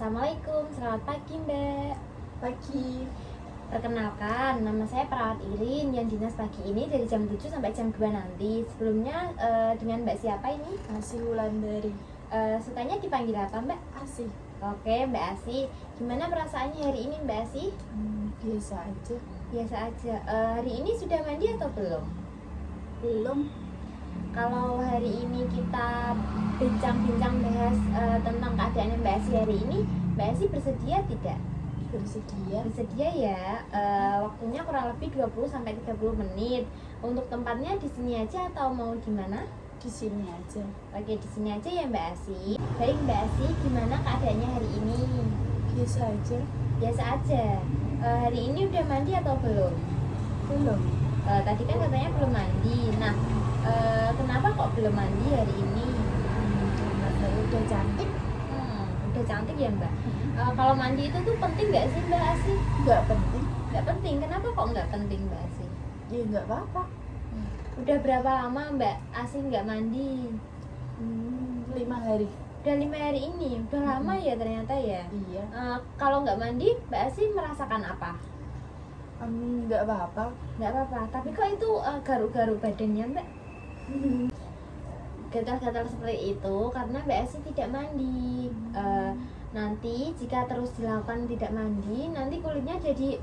Assalamualaikum, selamat pagi Mbak. Pagi, Perkenalkan, nama saya Perawat Irin yang dinas pagi ini dari jam 7 sampai jam 2 nanti. Sebelumnya dengan Mbak siapa ini? Asih Wulandari. Sukanya dipanggil apa Mbak? Asih. Oke Mbak Asi, gimana perasaannya hari ini Mbak Asi? Biasa aja. Biasa aja. Hari ini sudah mandi atau belum? Belum. Kalau hari ini kita bincang-bincang bahas tentang keadaan Mbak Asi hari ini, Mbak Asi bersedia tidak? Bersedia. Bersedia ya. Waktunya kurang lebih 20 sampai 30 menit. Untuk tempatnya di sini aja atau mau di mana? Di sini aja. Oke, di sini aja ya Mbak Asi. Baik Mbak Asi, gimana keadaannya hari ini? Biasa aja. Biasa aja. Hari ini udah mandi atau belum? Belum. Tadi kan katanya belum mandi. Nah, kenapa kok belum mandi hari ini? Karena saya udah cantik. Udah cantik ya Mbak. Kalau mandi itu tuh penting nggak sih Mbak Asi? Nggak penting. Nggak penting. Kenapa kok nggak penting Mbak Asi? Ya nggak apa-apa. Udah berapa lama Mbak Asi nggak mandi? 5 hari. Udah 5 hari ini. Udah lama ya ternyata ya. Iya. Kalau nggak mandi, Mbak Asi merasakan apa? Nggak apa-apa. Nggak apa-apa. Tapi kok itu garuk-garuk badannya Mbak? Gatal-gatal seperti itu karena Mbak Asi tidak mandi. Nanti jika terus dilakukan tidak mandi, nanti kulitnya jadi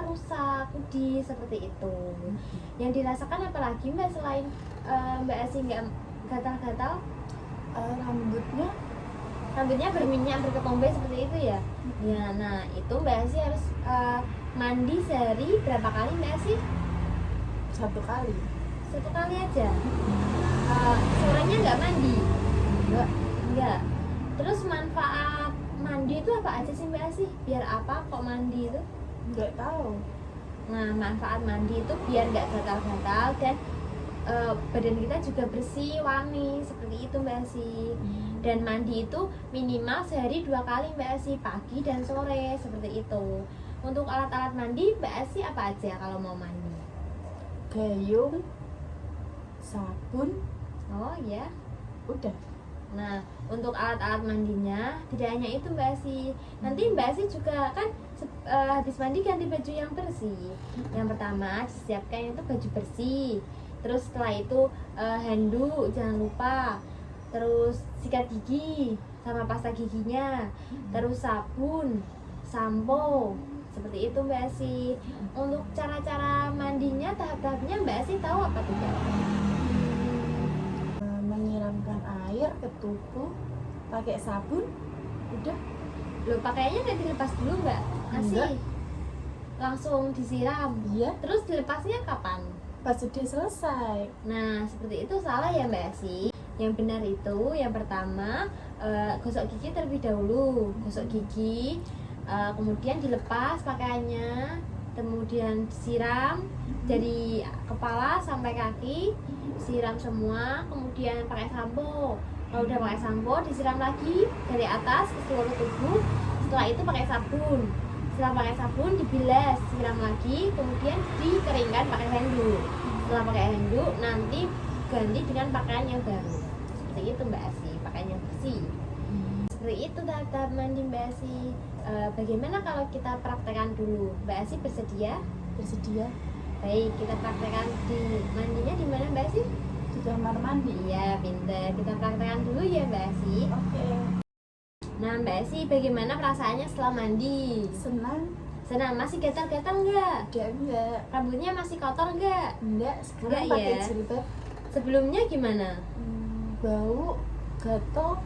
rusak, pudih seperti itu. Yang dirasakan apalagi Mbak selain Mbak Asi nggak gatal-gatal? Rambutnya berminyak, berketombe seperti itu ya. Ya, nah itu Mbak Asi harus mandi sehari berapa kali Mbak Asi? 1 kali. 1 kali aja. Sorenya nggak mandi? Enggak. Terus manfaat mandi itu apa aja sih Mbak Asi? Biar apa kok mandi itu? Nggak tahu. Nah, manfaat mandi itu biar nggak gatal-gatal dan badan kita juga bersih, wangi, seperti itu Mbak Asi. Dan mandi itu minimal sehari 2 kali Mbak Asi, pagi dan sore, seperti itu. Untuk alat-alat mandi Mbak Asi apa aja kalau mau mandi? Gayung, sabun, Oh ya. udah. Nah, untuk alat-alat mandinya tidak hanya itu Mbak Asi. Nanti Mbak Asi juga kan habis mandi ganti baju yang bersih. Yang pertama disiapkan itu baju bersih. Terus setelah itu handuk jangan lupa. Terus sikat gigi sama pasta giginya. Terus sabun, sampo. Seperti itu Mbak Asi. Untuk cara-cara mandinya, tahap-tahapnya Mbak Asi tahu apa tidak? Menyiramkan air ke tubuh, pakai sabun, udah. Loh, pakaiannya nggak dilepas dulu Mbak Asi? Enggak. Langsung disiram. Iya. Terus dilepasnya kapan? Pas sudah selesai. Nah, seperti itu salah ya Mbak Asi. Yang benar itu yang pertama gosok gigi terlebih dahulu. Gosok gigi, kemudian dilepas pakaiannya, kemudian disiram dari kepala sampai kaki, siram semua, kemudian pakai sampo. Kalau udah pakai sampo, disiram lagi dari atas ke seluruh tubuh. Setelah itu pakai sabun. Setelah pakai sabun dibilas, siram lagi, kemudian dikeringkan pakai handuk. Setelah pakai handuk, nanti ganti dengan pakaian yang baru. Seperti itu Mbak Asi, pakaian yang bersih. Seperti itu tahap-tahap mandi Mbak Asi. Bagaimana kalau kita praktekkan dulu? Mbak Asi bersedia? Bersedia. Baik, kita praktekkan mandinya di mana Mbak Asi? Di kamar mandi. Iya, pinter. Kita praktekkan dulu ya Mbak Asi. Oke. Nah Mbak Asi, bagaimana perasaannya setelah mandi? Senang. Senang, masih gatal-gatal nggak? Udah enggak. Rambutnya masih kotor nggak? Enggak, sekarang Enggak pakai ya? jilbab. Sebelumnya gimana? Bau, gatel,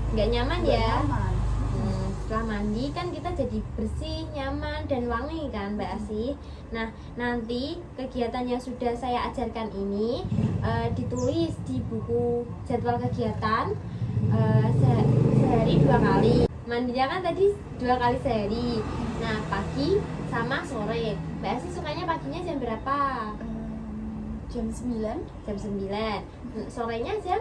Nggak nyaman nggak ya? nyaman. Setelah mandi kan kita jadi bersih, nyaman, dan wangi kan Mbak Asi. Nah, nanti kegiatan yang sudah saya ajarkan ini ditulis di buku jadwal kegiatan sehari 2 kali. Mandinya kan tadi 2 kali sehari. Nah, pagi sama sore. Mbak Asi sukanya paginya jam berapa? Jam 9, Jam 9. Sorenya jam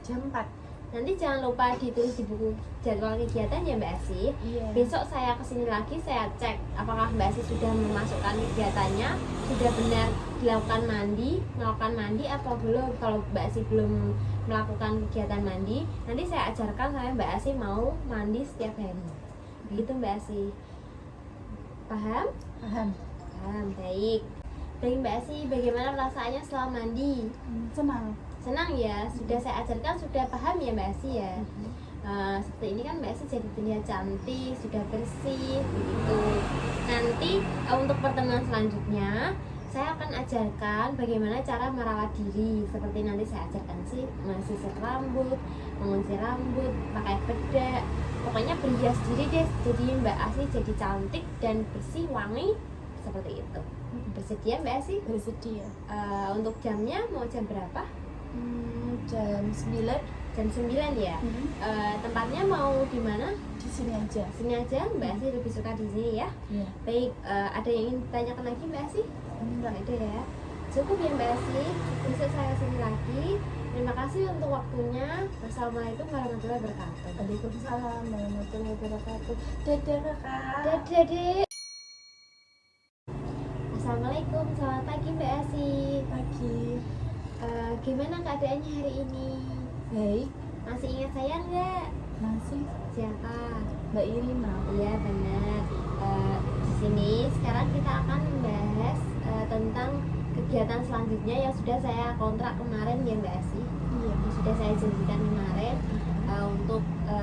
jam 4. nanti jangan lupa ditulis di buku jadwal kegiatan ya Mbak Asih. Iya. Besok saya kesini lagi, saya cek apakah Mbak Asih sudah memasukkan kegiatannya, sudah benar melakukan mandi atau belum. Kalau Mbak Asih belum melakukan kegiatan mandi, nanti saya ajarkan sampai Mbak Asih mau mandi setiap hari. Begitu Mbak Asih. Paham? Paham. Paham, baik. Baik Mbak Asih, bagaimana perasaannya setelah mandi? Senang. Senang ya, sudah saya ajarkan, sudah paham ya Mbak Asih ya. Seperti ini kan Mbak Asih jadi terlihat cantik, sudah bersih begitu. Nanti untuk pertemuan selanjutnya saya akan ajarkan bagaimana cara merawat diri. Seperti nanti saya ajarkan sih mengisir rambut, mengunci rambut, pakai bedak. Pokoknya berhias diri deh, jadi Mbak Asih jadi cantik dan bersih, wangi seperti itu. Bersedia Mbak Asih? Bersedia. Untuk jamnya mau jam berapa? Jam 9. Jam 9 ya. Tempatnya mau di mana? Di sini aja. Sini aja, Mbak Asih lebih suka di sini ya. Iya. Baik, ada yang ingin ditanyakan lagi Mbak Asih? Enggak. Ada ya. Cukup ya Mbak Asih. Besok saya sini lagi. Terima kasih untuk waktunya. Wassalamualaikum warahmatullahi wabarakatuh. Waalaikumsalam warahmatullahi wabarakatuh. Dadah kakak. Dadah Dek. Assalamualaikum, selamat pagi Mbak Asih. Pagi. Gimana keadaannya hari ini? Baik. Masih ingat saya nggak? Masih. Siapa? Mbak Irina. Iya benar. Di sini sekarang kita akan membahas tentang kegiatan selanjutnya yang sudah saya kontrak kemarin ya Mbak Asih. Iya. Yang sudah saya janjikan kemarin untuk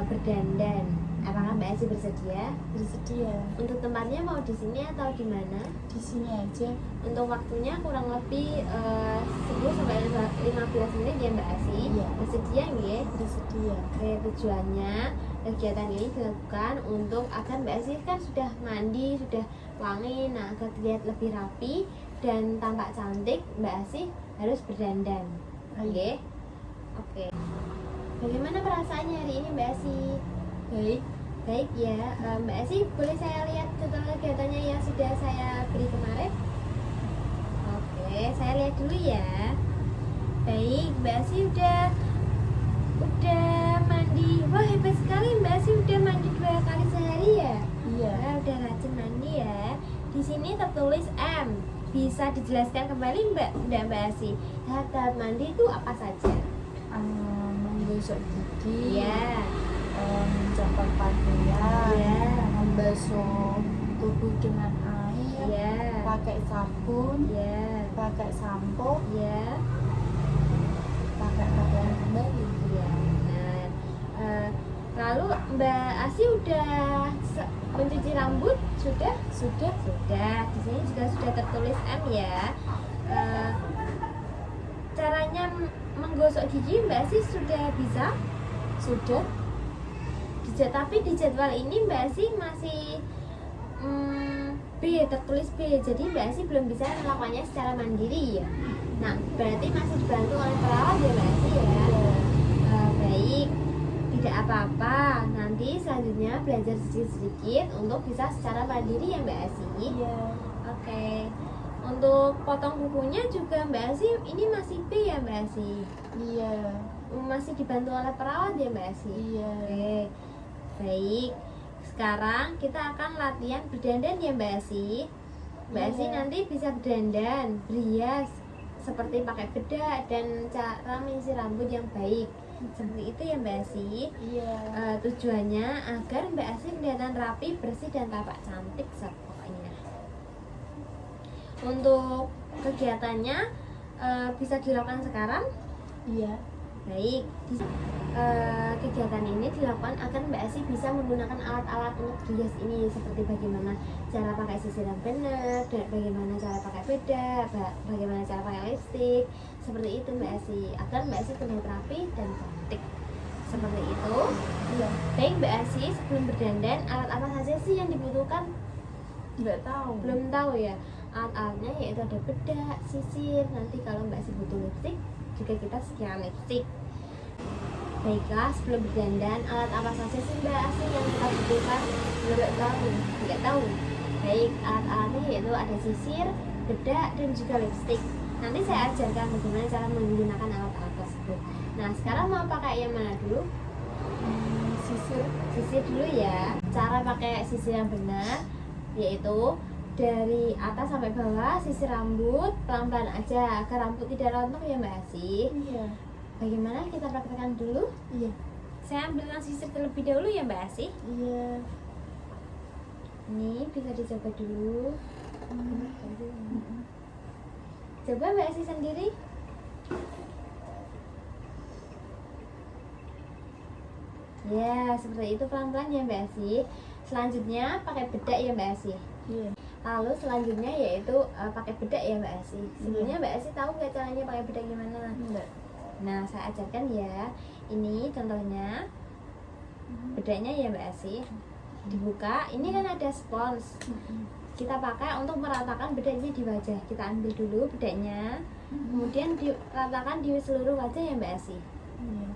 berdandan. Apakah Mbak Asih bersedia? Bersedia. Untuk tempatnya mau di sini atau di mana? Di sini aja. Untuk waktunya kurang lebih 10 sampai 15 menit ya Mbak Asih. Iya. Bersedia nggih? Bersedia. Oke, tujuannya kegiatan ini dilakukan untuk agar Mbak Asih kan sudah mandi, sudah wangi, nah agar terlihat lebih rapi dan tampak cantik, Mbak Asih harus berdandan. Oke? Oke. Bagaimana perasaannya hari ini Mbak Asih? Baik. Baik ya, Mbak Asih boleh saya lihat jadwal kegiatannya yang sudah saya beri kemarin? Oke, saya lihat dulu ya. Baik, Mbak Asih udah mandi. Wah hebat sekali Mbak Asih udah mandi 2 kali sehari ya. Iya. Wah, udah rajin mandi ya. Di sini tertulis M. Bisa dijelaskan kembali Mbak Asih? Tahap mandi itu apa saja? Menggosok gigi. Iya. Mencapai pakaian. Iya. Membasuh tubuh dengan air. Iya. Pakai sabun. Iya. Pakai sampo. Iya. Pakai pakaian kembali. Iya, benar. Lalu Mbak Asih udah mencuci rambut? Sudah? Sudah. Sudah. Di sini juga sudah tertulis M ya. Caranya menggosok gigi Mbak Asih sudah bisa? Sudah. Tapi di jadwal ini Mbak Asih masih B, tertulis B. Jadi Mbak Asih belum bisa melakukannya secara mandiri ya. Nah, berarti masih dibantu oleh perawat ya Mbak Asih ya. Baik, tidak apa-apa. Nanti selanjutnya belajar sedikit-sedikit untuk bisa secara mandiri ya Mbak Asih. Iya. Oke. Untuk potong kukunya juga Mbak Asih ini masih B ya Mbak Asih. Iya. Masih dibantu oleh perawat ya Mbak Asih. Iya. Oke. Baik. Sekarang kita akan latihan berdandan ya Mbak Asih. Mbak Asih Iya. nanti bisa berdandan, berhias seperti pakai bedak dan cara mengisi rambut yang baik. Seperti itu ya Mbak Asih. Iya. Tujuannya agar Mbak Asih kelihatan rapi, bersih dan tampak cantik pokoknya. Untuk kegiatannya bisa dilakukan sekarang. Iya. Baik, kegiatan ini dilakukan agar Mbak Asih bisa menggunakan alat-alat untuk berhias ini, seperti bagaimana cara pakai sisir yang benar, dan bagaimana cara pakai bedak, bagaimana cara pakai lipstick, seperti itu Mbak Asih, agar Mbak Asih terlihat rapi dan cantik. Seperti itu. Iya. Baik Mbak Asih, sebelum berdandan, alat apa saja sih yang dibutuhkan? Nggak tahu. Belum tahu ya. Alat-alatnya yaitu ada bedak, sisir. Nanti kalau Mbak Asih butuh lipstick, juga kita sekian lipstick. Baiklah, sebelum berdandan, alat apa saja sih Mbak Asih yang kita butuhkan? Nggak tahu. Baik, alat-alatnya yaitu ada sisir, bedak, dan juga lipstick. Nanti saya ajarkan bagaimana cara menggunakan alat-alat tersebut. Nah, Nah, sekarang mau pakai yang mana dulu? Sisir. Sisir dulu ya. Cara pakai sisir yang benar yaitu dari atas sampai bawah sisir rambut pelan-pelan aja agar rambut tidak rontok ya Mbak Asi. Iya. Bagaimana kita praktekkan dulu? Iya. Saya ambilkan sisir terlebih dahulu ya Mbak Asi. Iya. Ini bisa dicoba dulu. Coba Mbak Asi sendiri. Ya, seperti itu pelan-pelan ya Mbak Asi. Selanjutnya pakai bedak ya Mbak Asi. Iya. Lalu selanjutnya yaitu pakai bedak ya Mbak Asi. Sebenarnya Mbak Asi tahu nggak caranya pakai bedak gimana? Enggak. Nah, saya ajarkan ya. Ini contohnya bedaknya ya Mbak Asi. Dibuka, ini kan ada spons. Kita pakai untuk meratakan bedaknya di wajah. Kita ambil dulu bedaknya, kemudian diratakan di seluruh wajah ya Mbak Asi. Iya.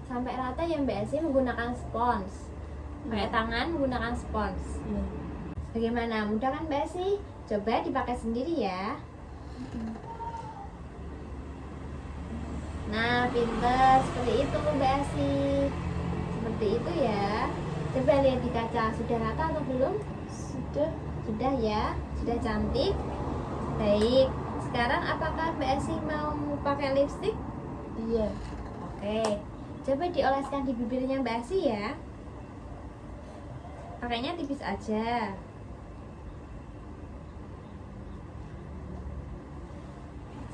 Sampai rata ya Mbak Asi menggunakan spons. Pakai tangan menggunakan spons. Iya. Bagaimana? Mudah kan Mbak Asi? Coba dipakai sendiri ya. Nah, pinter. Seperti itu Mbak Asi. Seperti itu ya. Coba lihat di kaca. Sudah rata atau belum? Sudah. Sudah ya. Sudah cantik. Baik. Sekarang apakah Mbak Asi mau pakai lipstik? Iya. Oke. Coba dioleskan di bibirnya Mbak Asi ya. Pakainya tipis aja.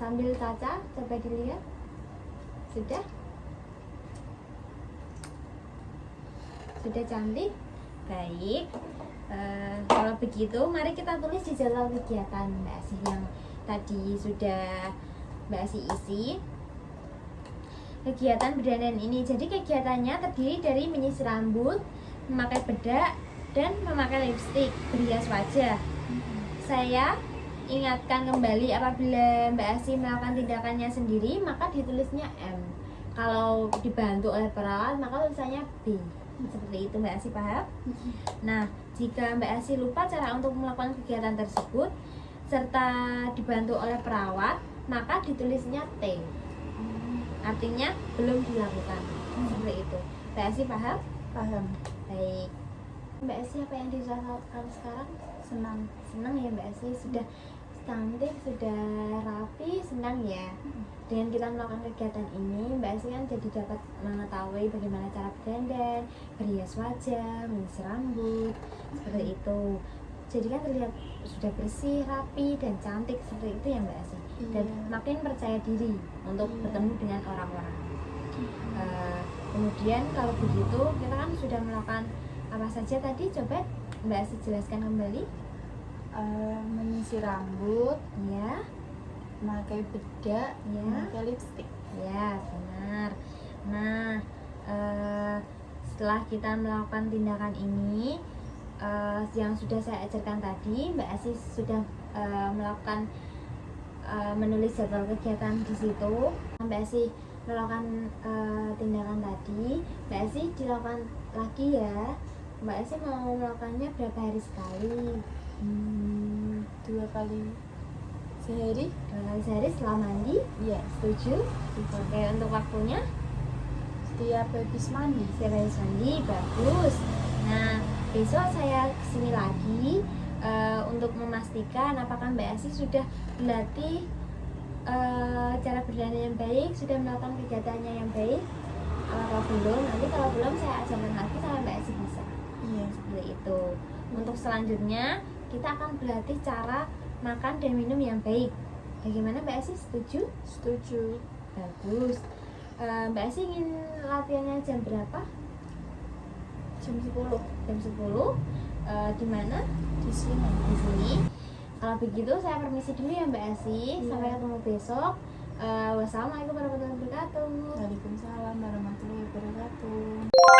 Sambil kaca, coba dilihat. Sudah? Sudah cantik? Baik. Kalau begitu, mari kita tulis di jadwal kegiatan Mbak Asi yang tadi sudah Mbak Asi isi. Kegiatan berdandan ini, jadi kegiatannya terdiri dari menyisir rambut, memakai bedak, dan memakai lipstik, berhias wajah. Saya ingatkan kembali, apabila Mbak Asi melakukan tindakannya sendiri maka ditulisnya M. Kalau dibantu oleh perawat maka tulisannya B. Seperti itu Mbak Asi, paham? Nah, jika Mbak Asi lupa cara untuk melakukan kegiatan tersebut serta dibantu oleh perawat maka ditulisnya T. Artinya belum dilakukan. Seperti itu. Mbak Asi paham? Paham. Baik. Mbak Asi, apa yang dirasakan sekarang? Senang. Senang ya Mbak Asi, sudah cantik, sudah rapi, senang ya. Dengan kita melakukan kegiatan ini, Mbak Asi kan jadi dapat mengetahui bagaimana cara berdandan, berhias wajah, menyisir rambut, seperti itu. Jadi kan terlihat sudah bersih, rapi, dan cantik seperti itu ya Mbak Asi. Dan Iya. makin percaya diri untuk Iya. bertemu dengan orang-orang. Kemudian kalau begitu kita kan sudah melakukan apa saja tadi, coba Mbak Asi jelaskan kembali. Menyisir rambut, Ya, memakai bedak, Ya. memakai lipstik. ya benar. Nah, setelah kita melakukan tindakan ini, yang sudah saya ajarkan tadi, Mbak Asi sudah melakukan menulis jadwal kegiatan di situ. Mbak Asi melakukan tindakan tadi, Mbak Asi dilakukan lagi ya. Mbak Asi mau melakukannya berapa hari sekali? 2 kali sehari. 2 kali sehari setelah mandi. Iya. Setuju? Oke, untuk waktunya Setiap habis mandi. setiap habis mandi. Bagus. Nah, besok saya kesini lagi untuk memastikan apakah Mbak Asi sudah berlatih cara berdandan yang baik, sudah melakukan kegiatannya yang baik. Kalau belum, nanti kalau belum saya ajarkan lagi sampai Mbak Asi bisa. Iya. Seperti itu. Untuk selanjutnya kita akan berlatih cara makan dan minum yang baik. Bagaimana Mbak Asi, setuju? Setuju. Bagus. Mbak Asi ingin latihannya jam berapa? Jam 10 Jam 10. Di mana? di sini. Di sini. Kalau begitu saya permisi dulu ya Mbak Asi. Iya. Sampai ketemu besok. Wassalamualaikum warahmatullahi wabarakatuh. Waalaikumsalam warahmatullahi wabarakatuh.